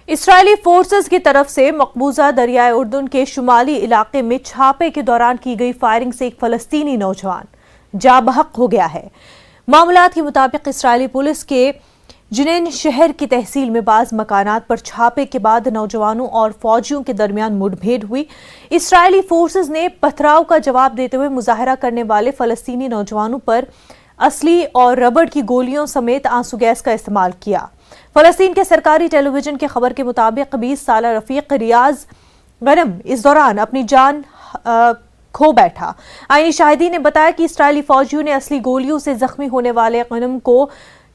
اسرائیلی forces کی طرف سے مقبوضہ دریائے اردن کے شمالی علاقے میں چھاپے کے دوران کی گئی فائرنگ سے ایک فلسطینی نوجوان جاں بحق ہو گیا ہے۔ معاملات کے مطابق اسرائیلی پولیس کے جنین شہر کی تحصیل میں بعض مکانات پر چھاپے کے بعد نوجوانوں اور فوجیوں کے درمیان مڈ بھیڑ ہوئی۔ اسرائیلی فورسز نے پتھراؤ کا جواب دیتے ہوئے مظاہرہ کرنے والے فلسطینی نوجوانوں پر اسلحے اور ربڑ کی گولیوں سمیت آنسو گیس کا استعمال کیا۔ فلسطین کے سرکاری ٹیلی ویژن کی خبر کے مطابق 20 سالہ رفیق ریاض غنم اس دوران اپنی جان کھو بیٹھا۔ عینی شاہدین نے بتایا کہ اسرائیلی فوجیوں نے اصلی گولیوں سے زخمی ہونے والے غنم کو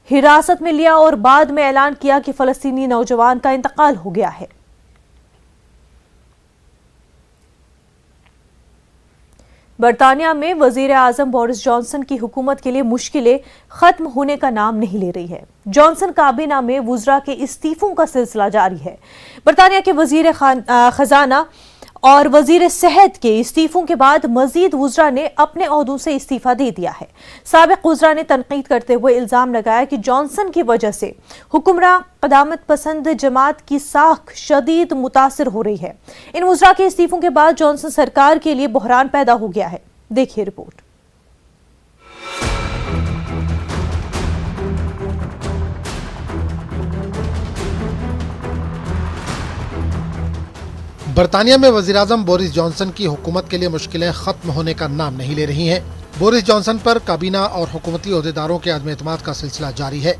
حراست میں لیا اور بعد میں اعلان کیا کہ فلسطینی نوجوان کا انتقال ہو گیا ہے۔ برطانیہ میں وزیر اعظم بورس جانسن کی حکومت کے لیے مشکلیں ختم ہونے کا نام نہیں لے رہی ہے۔ جانسن کابینہ میں وزراء کے استعفوں کا سلسلہ جاری ہے۔ برطانیہ کے وزیر خزانہ اور وزیر صحت کے استعفوں کے بعد مزید وزراء نے اپنے عہدوں سے استعفی دے دیا ہے۔ سابق وزراء نے تنقید کرتے ہوئے الزام لگایا کہ جانسن کی وجہ سے حکمراں قدامت پسند جماعت کی ساکھ شدید متاثر ہو رہی ہے۔ ان وزراء کے استعفوں کے بعد جانسن سرکار کے لیے بحران پیدا ہو گیا ہے۔ دیکھیے رپورٹ۔ برطانیہ میں وزیراعظم بورس جانسن کی حکومت کے لیے مشکلیں ختم ہونے کا نام نہیں لے رہی ہیں۔ بورس جانسن پر کابینہ اور حکومتی عہدیداروں کے عدم اعتماد کا سلسلہ جاری ہے۔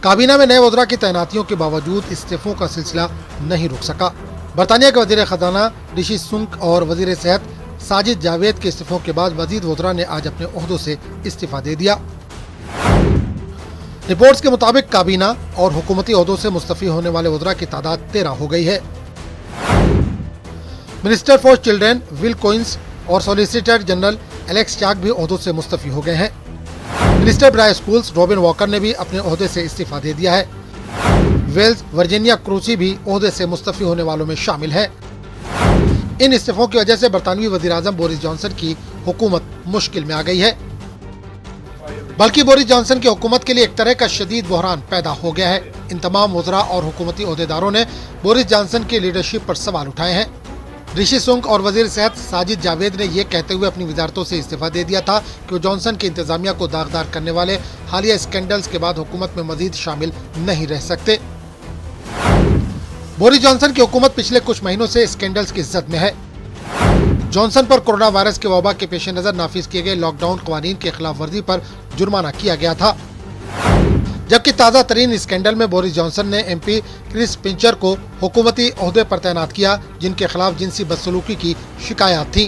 کابینہ میں نئے وزراء کی تعیناتیوں کے باوجود استعفوں کا سلسلہ نہیں رک سکا۔ برطانیہ کے وزیر خزانہ رشی سنک اور وزیر صحت ساجد جاوید کے استعفوں کے بعد مزید وزراء نے آج اپنے عہدوں سے استعفی دے دیا۔ رپورٹس کے مطابق کابینہ اور حکومتی عہدوں سے مستعفی ہونے والے وزراء کی تعداد 13 ہو گئی ہے۔ Minister for children will coins اور سولیسیٹر جنرل الیکس چاک بھی عہدوں سے مستعفی ہو گئے ہیں۔ منسٹر برائے سکولز روبن واکر نے بھی اپنے عہدے سے استعفی دے دیا ہے۔ ویلز ورجینیا کروسی بھی عہدے سے مستعفی ہونے والوں میں شامل ہے۔ ان استعفوں کی وجہ سے برطانوی وزیر اعظم بورس جانسن کی حکومت مشکل میں آ گئی ہے، بلکہ بورس جانسن کی حکومت کے لیے ایک طرح کا شدید بحران پیدا ہو گیا ہے۔ ان تمام وزراء اور حکومتی عہدیداروں نے بورس جانسن کی لیڈرشپ پر سوال اٹھائے ہیں۔ رشی سنک اور وزیر صحت ساجد جاوید نے یہ کہتے ہوئے اپنی وزارتوں سے استعفی دے دیا تھا کہ وہ جانسن کی انتظامیہ کو داغدار کرنے والے حالیہ اسکینڈلز کے بعد حکومت میں مزید شامل نہیں رہ سکتے۔ بورس جانسن کی حکومت پچھلے کچھ مہینوں سے اسکینڈلز کی زد میں ہے۔ جانسن پر کورونا وائرس کے وبا کے پیش نظر نافذ کیے گئے لاک ڈاؤن قوانین کی خلاف ورزی پر جرمانہ کیا گیا تھا، جبکہ تازہ ترین اسکینڈل میں بورس جانسن نے ایم پی کرس پنچر کو حکومتی عہدے پر تعینات کیا، جن کے خلاف جنسی بدسلوکی کی شکایات تھیں۔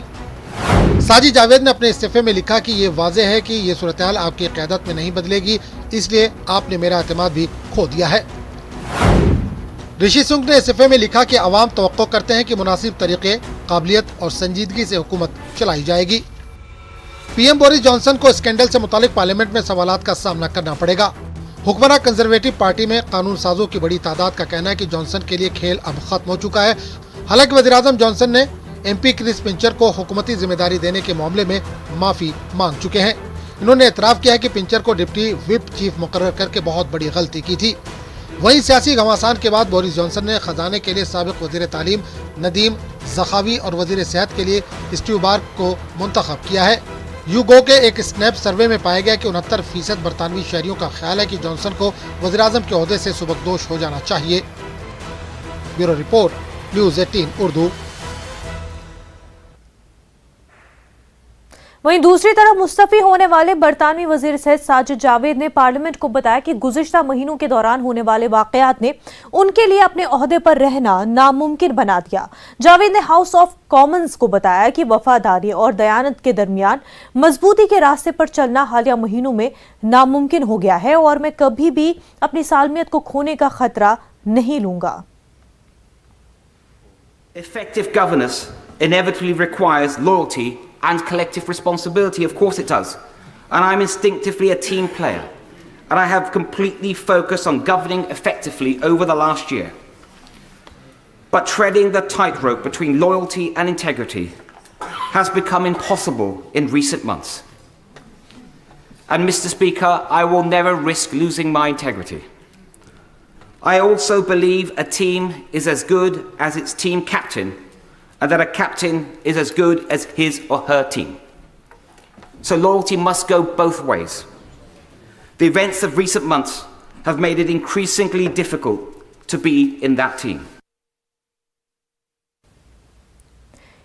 ساجد جاوید نے اپنے استعفے میں لکھا کہ یہ واضح ہے کہ یہ صورتحال آپ کی قیادت میں نہیں بدلے گی، اس لیے آپ نے میرا اعتماد بھی کھو دیا ہے۔ رشی سنک نے استعفے میں لکھا کہ عوام توقع کرتے ہیں کہ مناسب طریقے، قابلیت اور سنجیدگی سے حکومت چلائی جائے گی۔ پی ایم بورس جانسن کو اسکینڈل سے متعلق پارلیمنٹ میں سوالات کا سامنا کرنا پڑے گا۔ حکمراں کنزرویٹو پارٹی میں قانون سازوں کی بڑی تعداد کا کہنا ہے کہ جانسن کے لیے کھیل اب ختم ہو چکا ہے۔ حالانکہ وزیراعظم جانسن نے ایم پی کرس پنچر کو حکومتی ذمہ داری دینے کے معاملے میں معافی مانگ چکے ہیں۔ انہوں نے اعتراف کیا ہے کہ پنچر کو ڈپٹی وپ چیف مقرر کر کے بہت بڑی غلطی کی تھی۔ وہیں سیاسی گھمسان کے بعد بورس جانسن نے خزانے کے لیے سابق وزیر تعلیم ندیم زخاوی اور وزیر صحت کے لیے اسٹیو بارک کو منتخب کیا ہے۔ یوگو کے ایک سنیپ سروے میں پایا گیا کہ 69% برطانوی شہریوں کا خیال ہے کہ جانسن کو وزیراعظم کے عہدے سے سبکدوش ہو جانا چاہیے۔ Bureau report, news 18 Urdu. وہیں دوسری طرف مستعفی ہونے والے برطانوی وزیر صحت ساجد جاوید نے پارلیمنٹ کو بتایا کہ گزشتہ مہینوں کے دوران ہونے والے واقعات نے ان کے لیے اپنے عہدے پر رہنا ناممکن بنا دیا۔ جاوید نے ہاؤس آف کامنز کو بتایا کہ وفاداری اور دیانت کے درمیان مضبوطی کے راستے پر چلنا حالیہ مہینوں میں ناممکن ہو گیا ہے اور میں کبھی بھی اپنی سالمیت کو کھونے کا خطرہ نہیں لوں گا۔ Effective governance inevitably requires loyalty and collective responsibility. Of course it does. And I'm instinctively a team player. And I have completely focused on governing effectively over the last year. But treading the tightrope between loyalty and integrity has become impossible in recent months. And Mr. Speaker, I will never risk losing my integrity. I also believe a team is as good as its team captain, and that a captain is as good as his or her team. So loyalty must go both ways. The events of recent months have made it increasingly difficult to be in that team.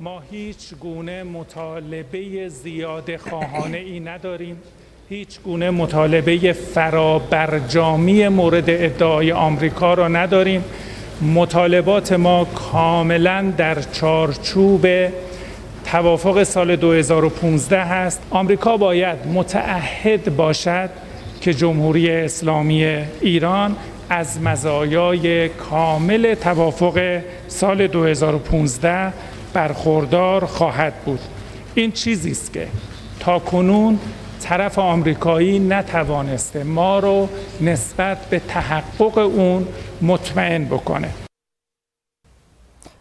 ما هیچ گونه مطالبه زیاده خواهانه ای نداریم، هیچ گونه مطالبه فرابرجامی مورد ادعای آمریکا را نداریم. مطالبات ما کاملا در چارچوب توافق سال 2015 است. آمریکا باید متعهد باشد که جمهوری اسلامی ایران از مزایای کامل توافق سال 2015 برخوردار خواهد بود. این چیزی است که تاکنون طرف آمریکایی نتوانسته ما رو نسبت به تحقق اون مطمئن بکنه.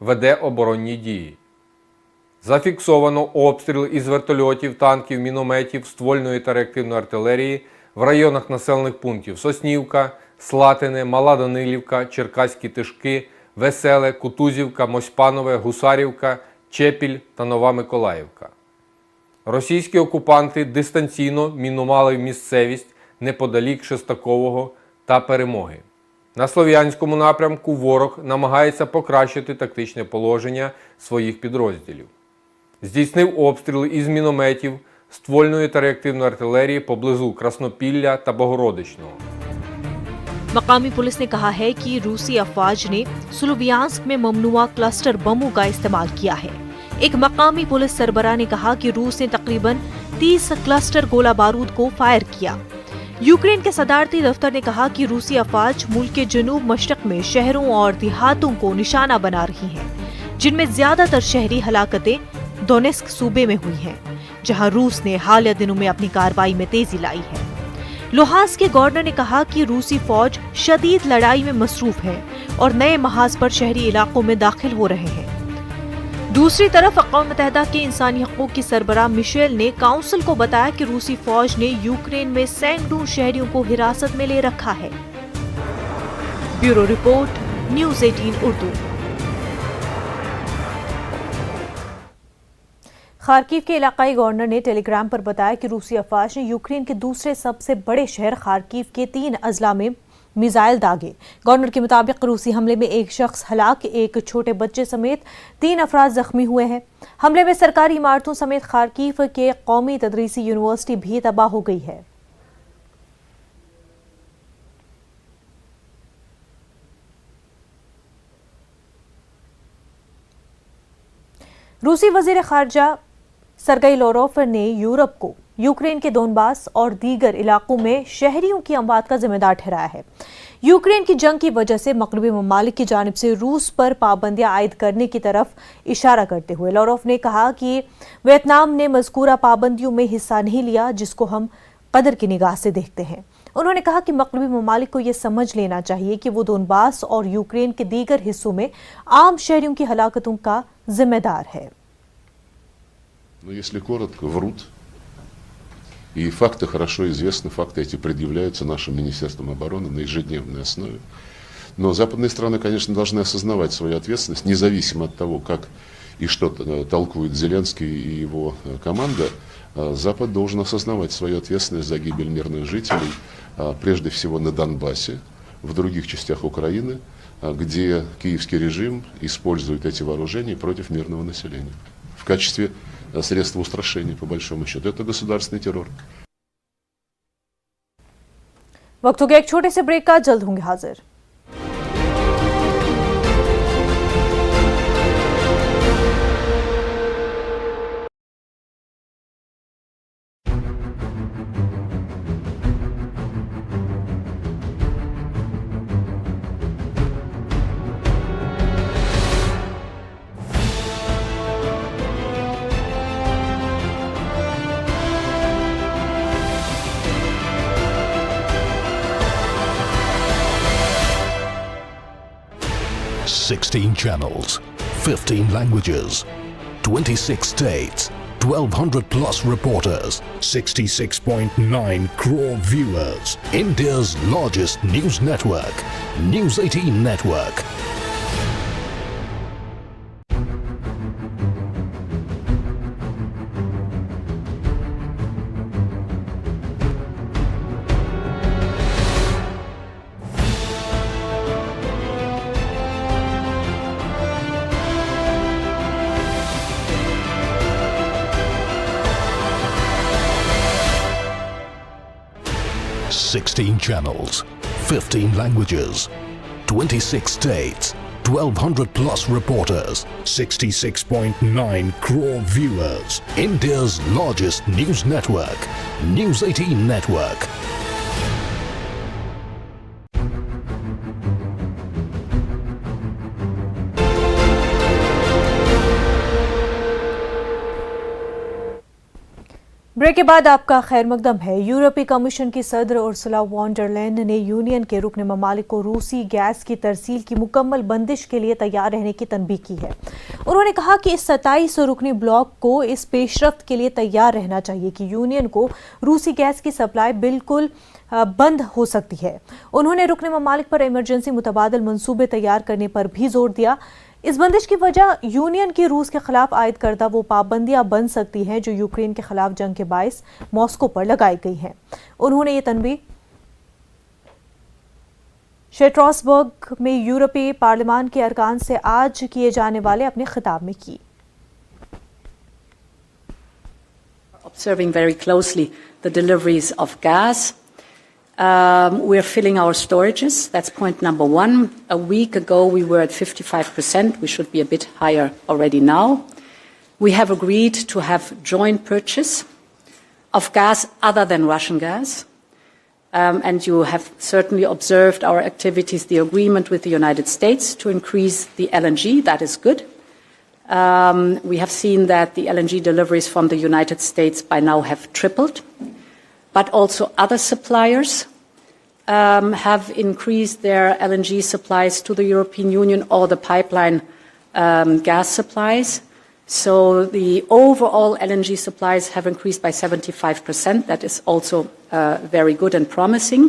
веде оборонні дії. Зафіксовано обстріл із вертольотів, танків, мінометів, ствольної та реактивної артилерії в районах населених пунктів Соснівка, Слатине, Мала Данилівка, Черкаські Тишки, Веселе, Кутузівка, Мосьпанове, Гусарівка, Чепіль та Нова Миколаївка. Російські окупанти дистанційно мінували місцевість неподалік Шестакового та Перемоги. На Слов'янському напрямку ворог намагається покращити тактичне положення своїх підрозділів. Здійснив обстріли із мінометів, ствольної та реактивної артилерії поблизу Краснопілля та Богородичного. مقامی پولیس نے کہا ہے کہ روسی افواج نے سلوویانسک میں ممنوعہ کلسٹر بموں کا استعمال کیا ہے۔ ایک مقامی پولیس سربراہ نے کہا کہ روس نے تقریباً 30 کلسٹر گولہ بارود کو فائر کیا۔ یوکرین کے صدارتی دفتر نے کہا کہ روسی افواج ملک کے جنوب مشرق میں شہروں اور دیہاتوں کو نشانہ بنا رہی ہیں، جن میں زیادہ تر شہری ہلاکتیں دونیسک صوبے میں ہوئی ہیں، جہاں روس نے حالیہ دنوں میں اپنی کارروائی میں تیزی لائی ہے۔ لوہانسک کے گورنر نے کہا کہ روسی فوج شدید لڑائی میں مصروف ہے اور نئے محاذ پر شہری علاقوں میں داخل ہو رہے ہیں۔ دوسری طرف اقوام متحدہ کے انسانی حقوق کی سربراہ مشیل نے کونسل کو بتایا کہ روسی فوج نے یوکرین میں سینکڑوں شہریوں کو حراست میں لے رکھا ہے۔ Bureau report, news 18 Urdu. Kharkiv کے علاقائی گورنر نے ٹیلی گرام پر بتایا کہ روسی افواج نے یوکرین کے دوسرے سب سے بڑے شہر خارکیو کے 3 اضلاع میں میزائل داغے۔ گورنر کے مطابق روسی حملے میں ایک شخص ہلاک، ایک چھوٹے بچے سمیت 3 افراد زخمی ہوئے ہیں۔ حملے میں سرکاری عمارتوں سمیت خارکیو کے قومی تدریسی یونیورسٹی بھی تباہ ہو گئی ہے۔ روسی وزیر خارجہ سرگئی لاروف نے یورپ کو یوکرین کے دونباس اور دیگر علاقوں میں شہریوں کی اموات کا ذمہ دار ٹھہرایا ہے۔ یوکرین کی جنگ کی وجہ سے مغربی ممالک کی جانب سے روس پر پابندیاں عائد کرنے کی طرف اشارہ کرتے ہوئے لاروف نے کہا کہ ویتنام نے مذکورہ پابندیوں میں حصہ نہیں لیا، جس کو ہم قدر کی نگاہ سے دیکھتے ہیں۔ انہوں نے کہا کہ مغربی ممالک کو یہ سمجھ لینا چاہیے کہ وہ دونباس اور یوکرین کے دیگر حصوں میں عام شہریوں کی ہلاکتوں کا ذمہ دار ہے۔ Но если коротко, врут. И факты хорошо известны, факты эти предъявляются нашим Министерством обороны на ежедневной основе. Но западные страны, конечно, должны осознавать свою ответственность, независимо от того, как и что толкует Зеленский и его команда. Запад должен осознавать свою ответственность за гибель мирных жителей, прежде всего на Донбассе, в других частях Украины, где киевский режим использует эти вооружения против мирного населения в качестве средства устрашения, по большому счету. Это государственный террор. وقت ہو گیا ایک چھوٹے سے بریک کا، جلد ہوں گے حاضر۔ Sixteen channels, 15 languages, 26 states, 1,200 plus reporters, 66.9 crore viewers. India's largest news network, News 18 Network. Sixteen channels, 15 languages, 26 states, 1,200 plus reporters, 66.9 crore viewers. India's largest news network, News 18 Network. Break کے بعد آپ کا خیر مقدم ہے۔ یورپی کمیشن کی صدر ارسولا وان ڈر لائن نے یونین کے رکن ممالک کو روسی گیس کی ترسیل کی مکمل بندش کے لیے تیار رہنے کی تنبیہ کی ہے۔ انہوں نے کہا کہ اس 27 رکنی بلاک کو اس پیش رفت کے لیے تیار رہنا چاہیے کہ یونین کو روسی گیس کی سپلائی بالکل بند ہو سکتی ہے۔ انہوں نے رکن ممالک پر ایمرجنسی متبادل منصوبے تیار کرنے پر بھی زور دیا۔ اس بندش کی وجہ یونین کی روس کے خلاف عائد کردہ وہ پابندیاں بن سکتی ہیں جو یوکرین کے خلاف جنگ کے باعث ماسکو پر لگائی گئی ہیں۔ انہوں نے یہ تنبیہ شٹراسبرگ میں یورپی پارلیمان کے ارکان سے آج کیے جانے والے اپنے خطاب میں کی۔ Observing very closely the deliveries of gas. We're filling our storages. That's point number one. A week ago, we were at 55%. We should be a bit higher already now. We have agreed to have joint purchase of gas other than Russian gas. And you have certainly observed our activities, the agreement with the United States to increase the LNG. That is good. We have seen that the LNG deliveries from the United States by now have tripled. But also other suppliers have increased their LNG supplies to the European Union or the pipeline gas supplies. So the overall LNG supplies have increased by 75%. That is also very good and promising.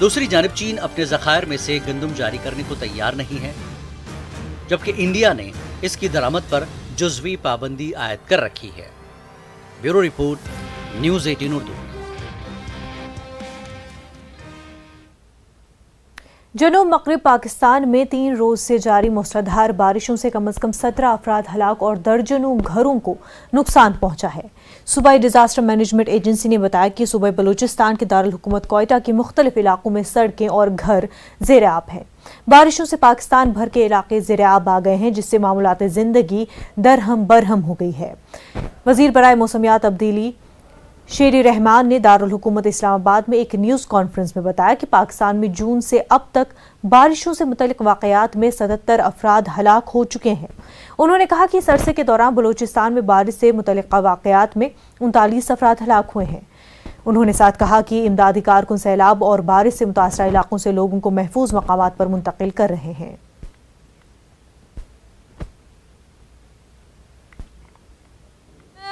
دوسری جانب چین اپنے ذخائر میں سے گندم جاری کرنے کو تیار نہیں ہے، جبکہ انڈیا نے اس کی درآمد پر جزوی پابندی عائد کر رکھی ہے۔ Bureau report, news 18 Urdu. جنوب مغرب پاکستان میں 3 روز سے جاری موسلادھار بارشوں سے کم از کم 17 افراد ہلاک اور درجنوں گھروں کو نقصان پہنچا ہے۔ صوبائی ڈیزاسٹر مینجمنٹ ایجنسی نے بتایا کہ صوبہ بلوچستان کے دارالحکومت کوئٹہ کے مختلف علاقوں میں سڑکیں اور گھر زیر آب ہیں۔ بارشوں سے پاکستان بھر کے علاقے زیر آب آ گئے ہیں، جس سے معمولات زندگی درہم برہم ہو گئی ہے۔ وزیر برائے موسمیات تبدیلی شیری رحمان نے دارالحکومت اسلام آباد میں ایک نیوز کانفرنس میں بتایا کہ پاکستان میں جون سے اب تک بارشوں سے متعلق واقعات میں 77 افراد ہلاک ہو چکے ہیں۔ انہوں نے کہا کہ اس عرصے کے دوران بلوچستان میں بارش سے متعلقہ واقعات میں 39 افراد ہلاک ہوئے ہیں۔ انہوں نے ساتھ کہا کہ امدادی کارکن سیلاب اور بارش سے متاثرہ علاقوں سے لوگوں کو محفوظ مقامات پر منتقل کر رہے ہیں۔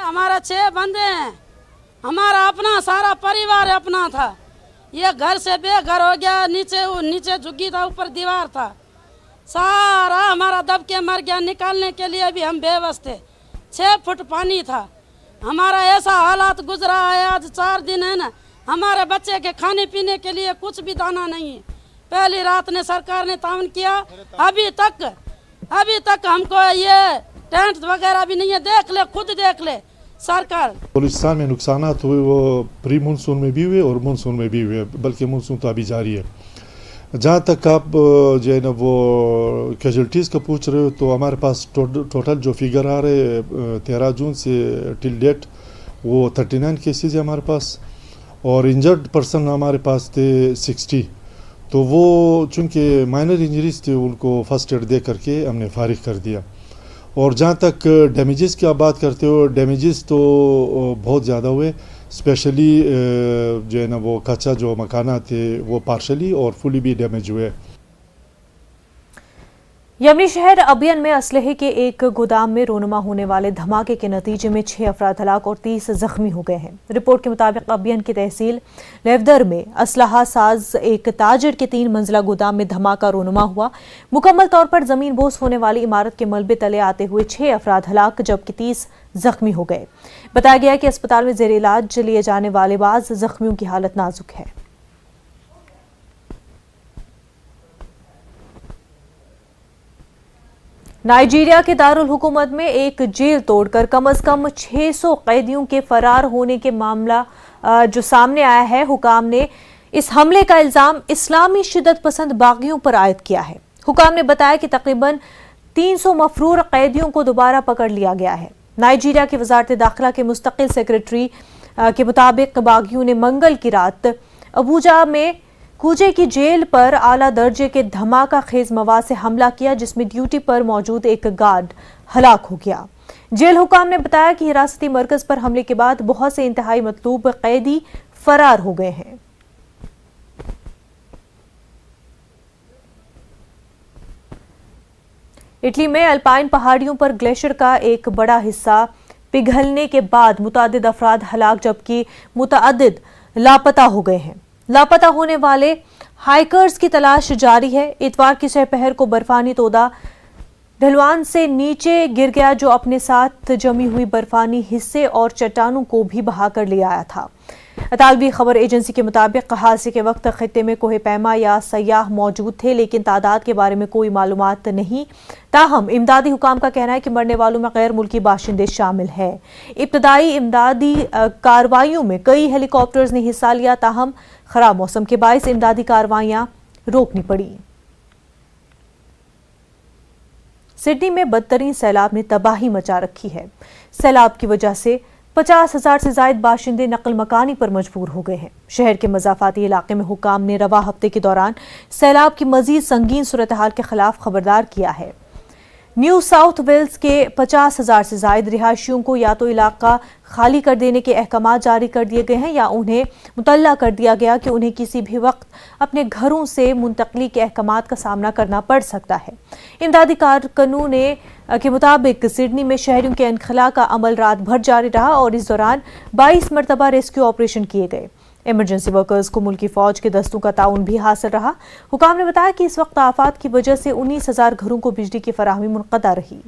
ہمارا 6 بندے ہیں، ہمارا اپنا سارا پریوار اپنا تھا، یہ گھر سے بے گھر ہو گیا، نیچے جھگی تھا، اوپر دیوار تھا، سارا ہمارا دب کے مر گیا۔ نکالنے کے لیے بھی ہم بے بس تھے، 6 فٹ پانی تھا، ہمارا ایسا حالات گزرا ہے۔ آج 4 دن ہے نا، ہمارے بچے کے کھانے پینے کے لیے کچھ بھی دانہ نہیں ہے۔ پہلی رات نے سرکار نے تعاون کیا، ابھی تک ہم کو یہ ٹینٹ وغیرہ بھی نہیں ہے۔ دیکھ لے، خود دیکھ لے سرکار۔ بلوچستان میں نقصانات ہوئے، وہ پری مونسون میں بھی ہوئے اور مونسون میں بھی ہوئے، بلکہ مونسون تو ابھی جاری ہے۔ جہاں تک آپ جو ہے نا وہ کیجولٹیز کا پوچھ رہے ہو، تو ہمارے پاس ٹوٹل جو فگر آ رہے 13 جون سے ٹل ڈیٹ وہ 39 کیسز ہے ہمارے پاس، اور انجرڈ پرسن ہمارے پاس تھے 60۔ تو وہ چونکہ مائنر انجریز تھے، ان کو فرسٹ ایڈ دے کر کے ہم نے فارغ کر دیا۔ اور جہاں تک ڈیمیجز کی آپ بات کرتے ہو، ڈیمیجز تو بہت زیادہ ہوئے، اسپیشلی جو ہے نا وہ کچا جو مکانات تھے وہ پارشلی اور فلی بھی ڈیمیج ہوئے۔ یمنی شہر ابین میں اسلحے کے ایک گودام میں رونما ہونے والے دھماکے کے نتیجے میں 6 افراد ہلاک اور 30 زخمی ہو گئے ہیں۔ رپورٹ کے مطابق ابین کی تحصیل لیودر میں اسلحہ ساز ایک تاجر کے 3 منزلہ گودام میں دھماکہ رونما ہوا۔ مکمل طور پر زمین بوس ہونے والی عمارت کے ملبے تلے آتے ہوئے 6 افراد ہلاک جبکہ 30 زخمی ہو گئے۔ بتایا گیا کہ اسپتال میں زیر علاج لیے جانے والے بعض زخمیوں کی حالت نازک ہے۔ نائجیریا کے دارالحکومت میں ایک جیل توڑ کر کم از کم 600 قیدیوں کے فرار ہونے کے معاملہ جو سامنے آیا ہے، حکام نے اس حملے کا الزام اسلامی شدت پسند باغیوں پر عائد کیا ہے۔ حکام نے بتایا کہ تقریباً 300 مفرور قیدیوں کو دوبارہ پکڑ لیا گیا ہے۔ نائجیریا کی وزارت داخلہ کے مستقل سیکریٹری کے مطابق باغیوں نے منگل کی رات ابوجا میں کوجے کی جیل پر اعلیٰ درجے کے دھماکہ خیز مواد سے حملہ کیا، جس میں ڈیوٹی پر موجود ایک گارڈ ہلاک ہو گیا۔ جیل حکام نے بتایا کہ حراستی مرکز پر حملے کے بعد بہت سے انتہائی مطلوب قیدی فرار ہو گئے ہیں۔ اٹلی میں الپائن پہاڑیوں پر گلیشیئر کا ایک بڑا حصہ پگھلنے کے بعد متعدد افراد ہلاک جبکہ متعدد لاپتہ ہو گئے ہیں۔ لاپتہ ہونے والے ہائیکرز کی تلاش جاری ہے۔ اتوار کی سہ پہر کو برفانی تودہ ڈھلوان سے نیچے گر گیا، جو اپنے ساتھ جمی ہوئی برفانی حصے اور چٹانوں کو بھی بہا کر لے آیا تھا۔ اطالوی خبر ایجنسی کے مطابق حادثے کے وقت خطے میں کوہ پیما یا سیاح موجود تھے، لیکن تعداد کے بارے میں کوئی معلومات نہیں۔ تاہم امدادی حکام کا کہنا ہے کہ مرنے والوں میں غیر ملکی باشندے شامل ہیں۔ ابتدائی امدادی کارروائیوں میں کئی ہیلی کاپٹرز نے حصہ لیا، تاہم خراب موسم کے باعث امدادی کارروائیاں روکنی پڑی۔ سڈنی میں بدترین سیلاب نے تباہی مچا رکھی ہے۔ سیلاب کی وجہ سے 50,000 سے زائد باشندے نقل مکانی پر مجبور ہو گئے ہیں۔ شہر کے مضافاتی علاقے میں حکام نے رواں ہفتے کے دوران سیلاب کی مزید سنگین صورتحال کے خلاف خبردار کیا ہے۔ نیو ساؤتھ ویلز کے 50,000 سے زائد رہائشیوں کو یا تو علاقہ خالی کر دینے کے احکامات جاری کر دیے گئے ہیں یا انہیں مطلع کر دیا گیا کہ انہیں کسی بھی وقت اپنے گھروں سے منتقلی کے احکامات کا سامنا کرنا پڑ سکتا ہے۔ امدادی کارکنوں کے مطابق سڈنی میں شہریوں کے انخلاء کا عمل رات بھر جاری رہا اور اس دوران 22 مرتبہ ریسکیو آپریشن کیے گئے۔ ایمرجنسی ورکرز کو ملکی فوج کے دستوں کا تعاون بھی حاصل رہا۔ حکام نے بتایا کہ اس وقت آفات کی وجہ سے 19,000 گھروں کو بجلی کی فراہمی منقطع رہی۔